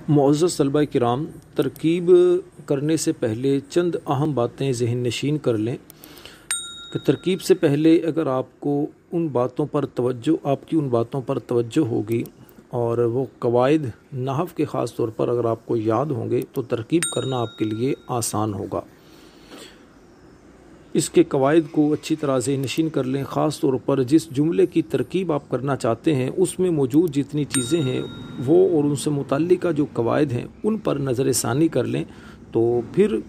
मुअज़्ज़ज़ तलबा किराम, तरकीब करने से पहले चंद अहम बातें ज़हन नशीन कर लें कि तरकीब से पहले अगर आपकी उन बातों पर तवज्जो होगी और वो कवायद नहव के ख़ास तौर पर अगर आपको याद होंगे तो तरकीब करना आपके लिए आसान होगा। इसके कवायद को अच्छी तरह से नशीन कर लें। ख़ास तौर पर जिस जुमले की तरकीब आप करना चाहते हैं उसमें मौजूद जितनी चीज़ें हैं वो और उनसे मुतल्लिका जो कवायद हैं उन पर नज़र सानी कर लें तो फिर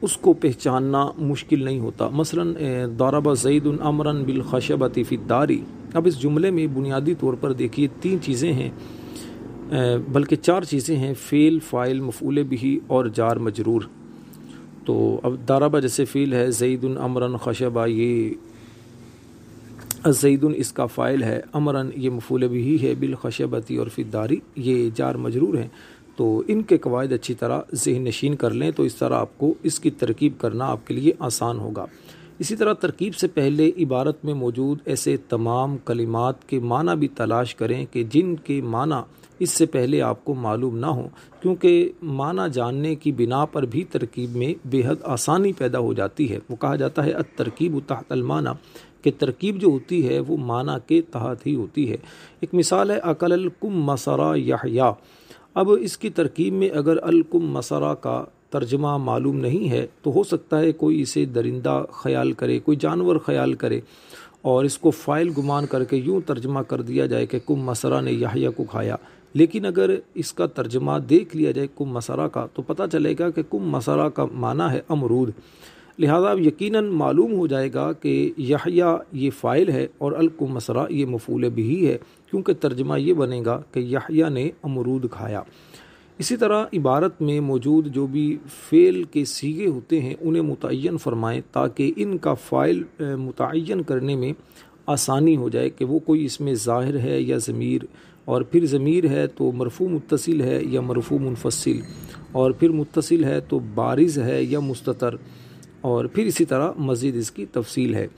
उसको पहचानना मुश्किल नहीं होता। मसलन दरबा ज़ैदुन अमरन बिल खशबति फ़ी दारी। अब इस जुमले में बुनियादी तौर पर देखिए 3 चीज़ें हैं, बल्कि 4 चीज़ें हैं, फ़ेल, फ़ाइल, मफ़ऊल बिही और जार मजरूर। तो अब दरबा जैसे फ़ील है, ज़ैदुन अमरन खशबा ये ज़ैदुन इसका फ़ाइल है, अमरन ये मफ़ऊल बिही है, बिल खशबती और फ़ी दारी ये जार मजरूर हैं। तो इनके कवायद अच्छी तरह ज़हन नशीन कर लें तो इस तरह आपको इसकी तरकीब करना आपके लिए आसान होगा। इसी तरह तरकीब से पहले इबारत में मौजूद ऐसे तमाम कलिमात के माना भी तलाश करें कि जिनके माना इससे पहले आपको मालूम ना हो, क्योंकि माना जानने की बिना पर भी तरकीब में बेहद आसानी पैदा हो जाती है। वो कहा जाता है अत-तरकीब तहतल माना, कि तरकीब जो होती है वो माना के तहत ही होती है। एक मिसाल है अकलल कुम मसरा यहया। अब इसकी तरकीब में अगर अलकुम मसरा का तर्जमा मालूम नहीं है तो हो सकता है कोई इसे दरिंदा ख्याल करे, कोई जानवर ख्याल करे और इसको फ़ाइल गुमान करके यूँ तर्जमा कर दिया जाए कि कुम मसरा ने यहया को खाया। लेकिन अगर इसका तर्जमा देख लिया जाए कुम मसरा का तो पता चलेगा कि कुम मसरा का माना है अमरूद। लिहाजा यकीनन मालूम हो जाएगा कि यहया ये फ़ाइल है और अलकुम मसरा ये मफ़ऊल बिही है, क्योंकि तर्जमा ये बनेगा कि यहया ने अमरूद खाया। इसी तरह इबारत में मौजूद जो भी फ़ेल के सीगे होते हैं उन्हें मुतय्यन फरमाएं ताकि इनका फ़ाइल मुतय्यन करने में आसानी हो जाए कि वो कोई इसमें ज़ाहिर है या ज़मीर, और फिर ज़मीर है तो मरफ़ू मुत्तसिल है या मरफ़ू मुनफ़सिल, और फिर मुत्तसिल है तो बारिज़ है या मुस्ततर, और फिर इसी तरह मज़ीद इसकी तफसील है।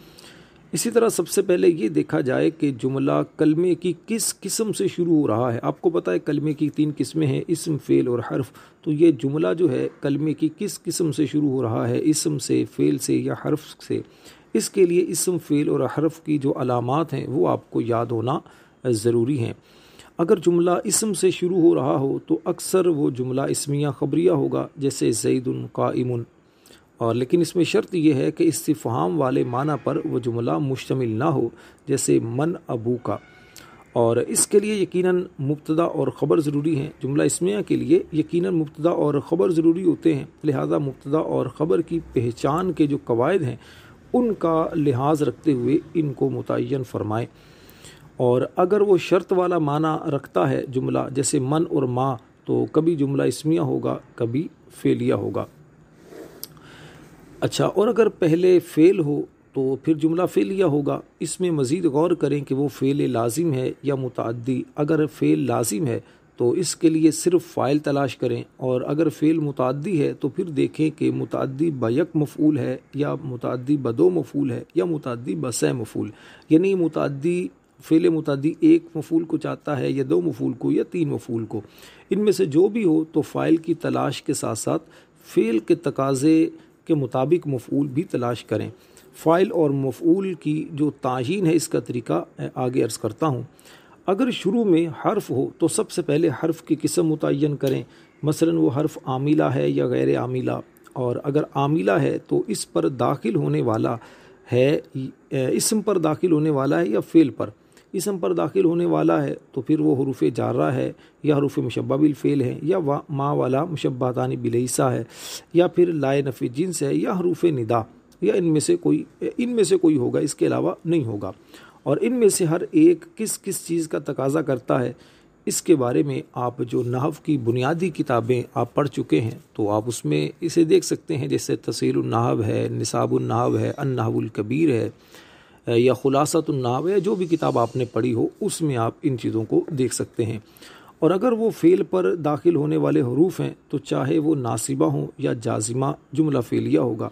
इसी तरह सबसे पहले ये देखा जाए कि जुमला कलमे की किस किस्म से शुरू हो रहा है। आपको पता है कलमे की 3 किस्में हैं, इस्म, फ़ेल और हर्फ। तो ये जुमला जो है कलमे की किस किस्म से शुरू हो रहा है, इस्म से, फ़ेल से या हर्फ से। इसके लिए इस्म, फ़ेल और हर्फ की जो अलामात हैं वो आपको याद होना ज़रूरी हैं। अगर जुमला इस्म से शुरू हो रहा हो तो अक्सर वो जुमला इस्मिया ख़बरिया होगा, जैसे ज़ैदुन क़ाइमुन, और लेकिन इसमें शर्त यह है कि इस्तिफ़हाम वाले माना पर वो जुमला मुश्तमिल ना हो, जैसे मन अबू का। और इसके लिए यकीनन मुब्तदा और ख़बर ज़रूरी हैं। जुमला इस्मिया के लिए यकीनन मुब्तदा और ख़बर ज़रूरी होते हैं। लिहाजा मुब्तदा और ख़बर की पहचान के जो कवायद हैं उनका लिहाज रखते हुए इनको मुतय्यन फरमाएँ। और अगर वो शर्त वाला माना रखता है जुमला, जैसे मन और माँ, तो कभी जुमला इस्मिया होगा, कभी फ़ेलिया होगा। अच्छा, और अगर पहले फ़ेल हो तो फिर जुमला फ़ेलिया होगा। इसमें मज़ीद गौर करें कि वो फ़ेल लाजिम है या मुतअद्दी। अगर फ़ेल लाजिम है तो इसके लिए सिर्फ़ फ़ाइल तलाश करें, और अगर फ़ेल मुतअद्दी है तो फिर देखें कि मुतअद्दी बयक मफ़ऊल है या मुतअद्दी बदो मफ़ऊल है या मुतअद्दी बसे मफ़ऊल। यानी मुतअद्दी फ़ेल मुतअद्दी 1 मफ़ऊल को चाहता है या 2 मफ़ऊल को या 3 मफ़ऊल को। इनमें से जो भी हो तो फ़ाइल की तलाश के साथ साथ फ़ेल के तकाज़े के मुताबिक मफ़ऊल भी तलाश करें। फ़ाइल और मफ़ऊल की जो तायीन है इसका तरीका आगे अर्ज़ करता हूँ। अगर शुरू में हर्फ हो तो सबसे पहले हर्फ की किस्म मुतय्यन करें। मसलन वो हर्फ आमिला है या गैर आमिला, और अगर आमिला है तो इस पर दाखिल होने वाला है, इस्म पर दाखिल होने वाला है या फ़ेल पर। इस्म पर दाखिल होने वाला है तो फिर वो हरूफ़ जारा है या हरूफ़ मुशब्बा बिल फ़ेल है या माँ वाला मुशब्बतानी बिलैसा है या फिर लाए नफ़ी जिन्स है या हरूफ़ निदा, या इनमें से कोई होगा, इसके अलावा नहीं होगा। और इनमें से हर एक किस किस चीज़ का तकाज़ा करता है इसके बारे में आप जो नहव की बुनियादी किताबें आप पढ़ चुके हैं तो आप उसमें इसे देख सकते हैं, जैसे तसीलुन नहव है, निसाबुन नहव है, अन नहवुल कबीर है या खुलासतुन नहव है। जो भी किताब आपने पढ़ी हो उसमें आप इन चीज़ों को देख सकते हैं। और अगर वो फ़ेल पर दाखिल होने वाले हरूफ हैं तो चाहे वो नासिबा हों या जाजिमा, जुमला फ़ेलिया होगा।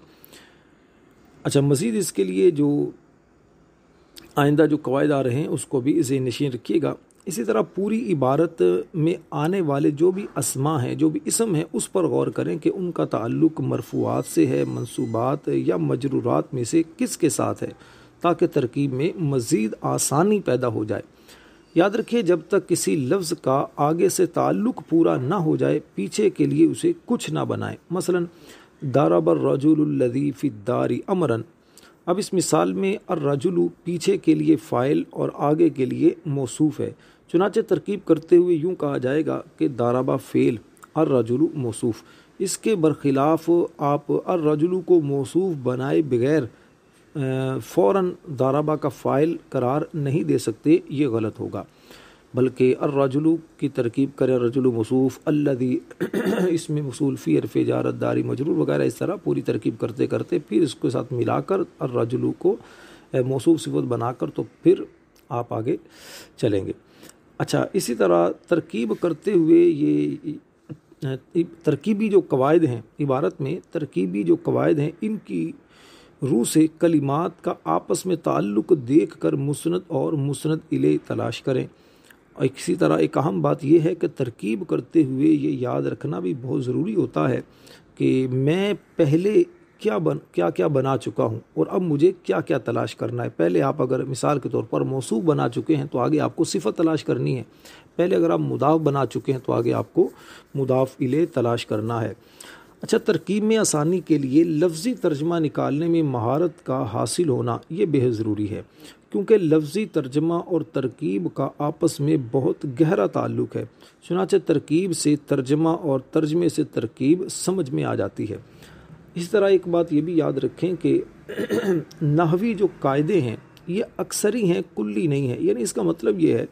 अच्छा, मज़ीद इसके लिए जो आइंदा जो कवायद आ रहे हैं उसको भी ज़हन नशीन रखिएगा। इसी तरह पूरी इबारत में आने वाले जो भी अस्मा हैं, जो भी इसम हैं, उस पर गौर करें कि उनका ताल्लुक़ मरफूआत से है, मंसूबात या मजरूरात में से किसके साथ है, ताकि तरकीब में मज़ीद आसानी पैदा हो जाए। याद रखिए, जब तक किसी लफ्ज़ का आगे से ताल्लुक़ पूरा ना हो जाए, पीछे के लिए उसे कुछ ना बनाएं। मसलन दारबर रजुलुल्लज़ी फ़िद्दारी अमरन। अब इस मिसाल में अर्रजुलु पीछे के लिए फ़ाइल और आगे के लिए मौसूफ़ है। चुनाचे तरकीब करते हुए यूँ कहा जाएगा कि दारबा फ़ेल, अर्रजुलु मौसूफ़। इसके बरखिलाफ़ आप अर्रजुलु को मौसूफ़ बनाए बगैर फ़ौरन दारबा का फ़ाइल करार नहीं दे सकते, ये गलत होगा। बल्कि अर्रजुलु की तरकीब करें, अर्रजुलु मौसूफ़, अल्लज़ी इसमें मौसूल फ़ी हर्फ़ जार दारी मजरूर वगैरह, इस तरह पूरी तरकीब करते करते फिर इसके साथ मिलाकर अर्रजुलु को मौसूफ़ सिफ़त बनाकर तो फिर आप आगे चलेंगे। अच्छा, इसी तरह तरकीब करते हुए ये तरकीबी जो कवायद हैं, इबारत में तरकीबी जो कवायद हैं, इनकी रूह से कलिमात का आपस में ताल्लुक़ देख कर मुस्नद और मुस्नद इले तलाश करें। और इसी तरह एक अहम बात यह है कि तरकीब करते हुए ये याद रखना भी बहुत ज़रूरी होता है कि मैं पहले क्या बना चुका हूँ और अब मुझे क्या क्या तलाश करना है। पहले आप अगर मिसाल के तौर पर मौसूफ़ बना चुके हैं तो आगे आपको सिफ़त तलाश करनी है। पहले अगर आप मुदाफ़ बना चुके हैं तो आगे आपको मुदाफ़ इले तलाश करना है। अच्छा, तरकीब में आसानी के लिए लफ्ज़ी तर्जमा निकालने में महारत का हासिल होना ये बेहद ज़रूरी है, क्योंकि लफ्ज़ी तर्जमा और तरकीब का आपस में बहुत गहरा ताल्लुक़ है। चुनांचे तरकीब से तर्जमा और तर्जमे से तरकीब समझ में आ जाती है। इस तरह एक बात ये भी याद रखें कि नहवी जो कायदे हैं ये अक्सरी हैं, कुल्ली नहीं है। यानी इसका मतलब ये है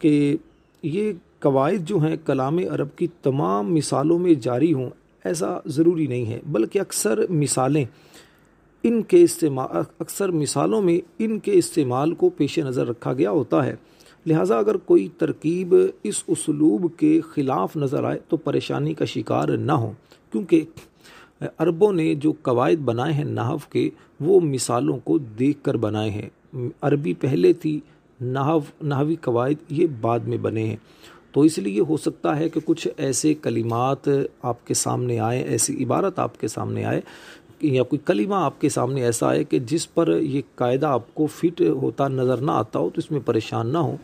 कि ये कवायद जो हैं कलाम अरब की तमाम मिसालों में जारी हों, ऐसा ज़रूरी नहीं है, बल्कि अक्सर मिसालों में इनके इस्तेमाल को पेश नज़र रखा गया होता है। लिहाजा अगर कोई तरकीब इस उसलूब के ख़िलाफ़ नज़र आए तो परेशानी का शिकार ना हो, क्योंकि अरबों ने जो कवायद बनाए हैं नहव के, वो मिसालों को देख कर बनाए हैं। अरबी पहले थी, नहवी कवायद ये बाद में बने हैं। तो इसलिए हो सकता है कि कुछ ऐसे कलिमात आपके सामने आए, ऐसी इबारत आपके सामने आए या कोई कलिमा आपके सामने ऐसा आए कि जिस पर ये कायदा आपको फिट होता नज़र ना आता हो, तो इसमें परेशान ना हो,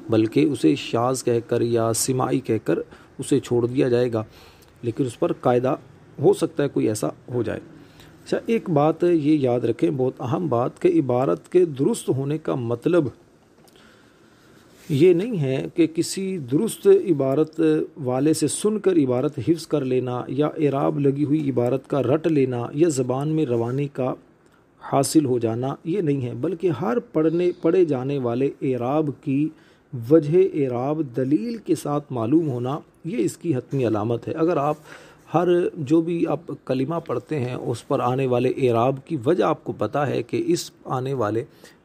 बल्कि उसे शाज़ कहकर या सिमाई कहकर उसे छोड़ दिया जाएगा, लेकिन उस पर कायदा हो सकता है कोई ऐसा हो जाए। अच्छा, एक बात ये याद रखें, बहुत अहम बात, कि इबारत के दुरुस्त होने का मतलब ये नहीं है कि किसी दुरुस्त इबारत वाले से सुनकर इबारत हिफ्ज़ कर लेना या इराब लगी हुई इबारत का रट लेना या ज़बान में रवानी का हासिल हो जाना, ये नहीं है, बल्कि हर पढ़े जाने वाले इराब की वजह इराब दलील के साथ मालूम होना, ये इसकी हतमी अलामत है। अगर आप हर जो भी आप कलिमा पढ़ते हैं उस पर आने वाले इराब की वजह आपको पता है कि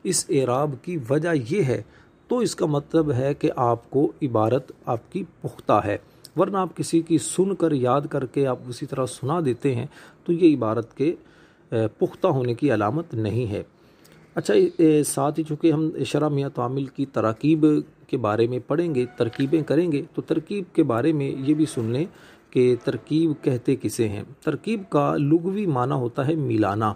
इस इराब की वजह ये है, तो इसका मतलब है कि आपको इबारत आपकी पुख्ता है। वरना आप किसी की सुनकर याद करके आप उसी तरह सुना देते हैं तो ये इबारत के पुख्ता होने की अलामत नहीं है। अच्छा, साथ ही चूँकि हम शरह मियाँ तामिल की तरकीब के बारे में पढ़ेंगे, तरकीबें करेंगे, तो तरकीब के बारे में ये भी सुन लें कि तरकीब कहते किसे हैं। तरकीब का लुग़वी माना होता है मिलाना,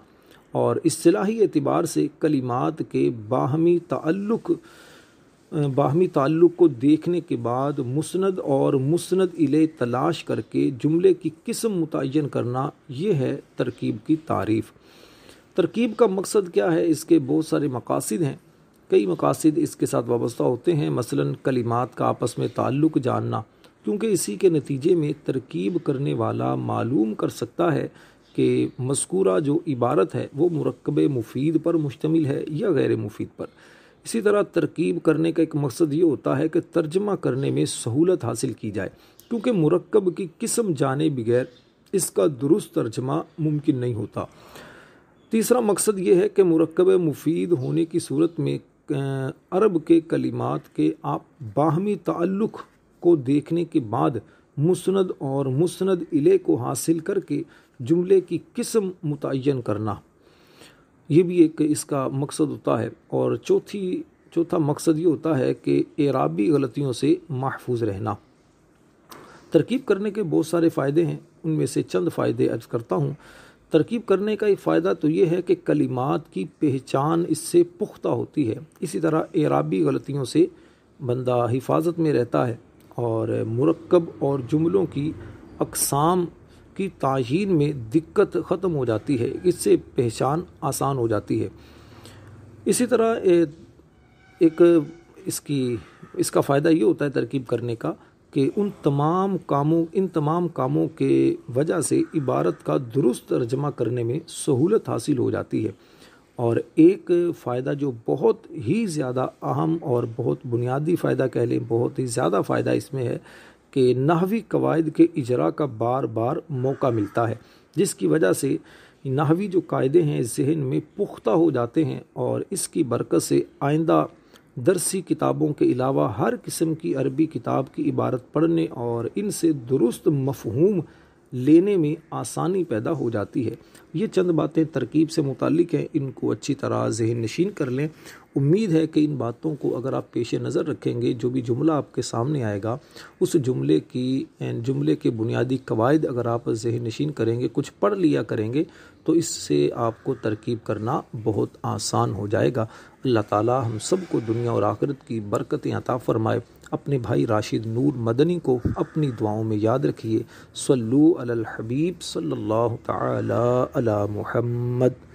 और इस्तिलाही एतबार से कलिमात के बाहमी ताल्लुक़ को देखने के बाद मुस्नद और मुस्नद इले तलाश करके जुमले की किस्म मुतय्यन करना, ये है तरकीब की तारीफ़। तरकीब का मकसद क्या है? इसके बहुत सारे मकासिद हैं, कई मकासिद इसके साथ वाबस्ता होते हैं। मसलन कलिमात का आपस में ताल्लुक़ जानना, क्योंकि इसी के नतीजे में तरकीब करने वाला मालूम कर सकता है कि मज़कूरा जो इबारत है वो मुरक्कब मुफीद पर मुश्तमिल है या गैर मुफीद पर। इसी तरह तरकीब करने का एक मकसद ये होता है कि तर्जमा करने में सहूलत हासिल की जाए, क्योंकि मुरक्कब की किस्म जाने बगैर इसका दुरुस्त तर्जमा मुमकिन नहीं होता। तीसरा मकसद ये है कि मुरक्कब मुफीद होने की सूरत में अरब के कलिमात के आप बाहमी ताल्लुक़ को देखने के बाद मुस्नद और मुस्नद इले को हासिल करके जुमले की किस्म मुतय्यन करना, ये भी एक इसका मकसद होता है। और چوتھا مقصد یہ ہوتا ہے کہ اعرابی غلطیوں سے محفوظ رہنا۔ ترکیب کرنے کے بہت سارے فائدے ہیں، ان میں سے چند فائدے عرض کرتا ہوں۔ ترکیب کرنے کا ایک فائدہ تو یہ ہے کہ کلمات کی پہچان اس سے پختہ ہوتی ہے، اسی طرح اعرابی غلطیوں سے بندہ حفاظت میں رہتا ہے، اور مرکب اور جملوں کی اقسام کی تعیین میں دقت ختم ہو جاتی ہے، اس سے پہچان آسان ہو جاتی ہے۔ اسی طرح اس کا فائدہ یہ ہوتا ہے ترکیب کرنے کا کہ ان تمام کاموں کے وجہ سے عبارت کا درست ترجمہ کرنے میں سہولت حاصل ہو جاتی ہے۔ اور ایک فائدہ جو بہت ہی زیادہ اہم اور بہت بنیادی فائدہ کہہ لیں، بہت ہی زیادہ فائدہ اس میں ہے کہ نحوی قواعد کے اجرا کا بار بار موقع ملتا ہے، جس کی وجہ سے نحوی جو قاعدے ہیں ذہن میں پختہ ہو جاتے ہیں، اور اس کی برکت سے آئندہ درسی کتابوں کے علاوہ ہر قسم کی عربی کتاب کی عبارت پڑھنے اور ان سے درست مفہوم لینے میں آسانی پیدا ہو جاتی ہے۔ یہ چند باتیں ترکیب سے متعلق ہیں، ان کو اچھی طرح ذہن نشین کر لیں۔ امید ہے کہ ان باتوں کو اگر آپ پیش نظر رکھیں گے، جو بھی جملہ آپ کے سامنے آئے گا اس جملے کے بنیادی قواعد اگر آپ ذہن نشین کریں گے، کچھ پڑھ لیا کریں گے، تو اس سے آپ کو ترکیب کرنا بہت آسان ہو جائے گا۔ اللہ تعالی ہم سب کو دنیا اور آخرت کی برکتیں عطا فرمائے۔ اپنے بھائی راشد نور مدنی کو اپنی دعاؤں میں یاد رکھیے۔ صلو علی الحبیب صلی اللہ تعالی علی محمد۔